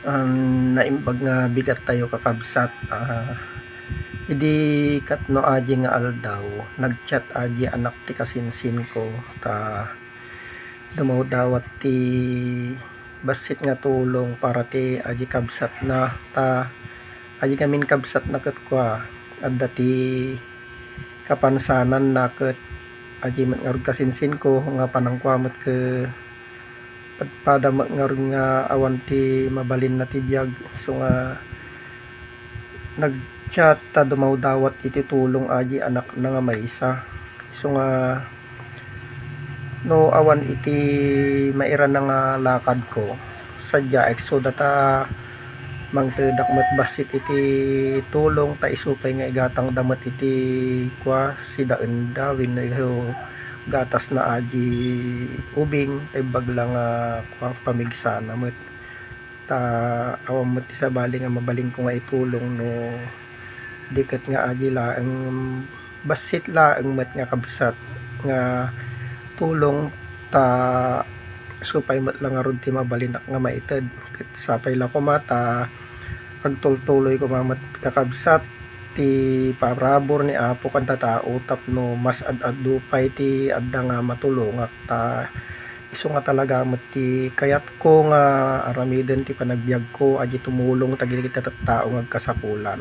Naimbag nga bigat tayo kakabsat, idi katno aji nga aldaw nagchat aji anak ti kasinsin ko ta dumawdawat ti basit nga tulong para ti aji kabsat na ta aji kamin kabsat na ket kwa adda ti kapansanan na ket aji met nga kasinsin ko nga panangkwamot ke padama nga awan ti mabalin na ti biag, so nga nagchat ta dumawdawat iti tulong aji anak na nga maysa, so nga no awan iti mairan na nga lakad ko sadya ekso data mangtedak met basit iti tulong ta isupay nga igatang damet iti kwa si daen dawin na gatas na aji ubing tay bagla nga pamigsa na met ta awan met ti sabali nga mabalin ko nga itulong no diket nga aji laeng basit laeng met nga kabsat nga tulong ta supay met lang nga rod ti mabalinak nga maited ket sapay la ko mata agtultuloy ko mamet kakabsat ti parabor ni Apo kan tatao tapno mas ad-adupay ti adda nga matulungak ta isu nga talaga met ti kayat ko nga aramiden ti panagbiag ko aji tumulong tagiti tattao nga kasapulan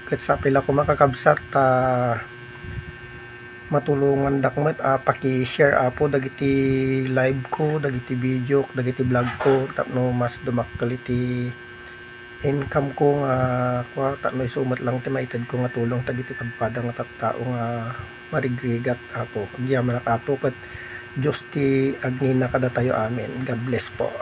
ket sapay la ko makakabsat ta matulungan dakmet paki-share Apo dagiti live ko dagiti video dagiti vlog ko tapno mas dumakkel iti income ko nga kwa tapno isumet lang ti maited ko nga tulong tagiti padpada nga tattao nga marigrigat Apo agyaman Apo ket Diyos ti agnina kada tayo amin. God bless po.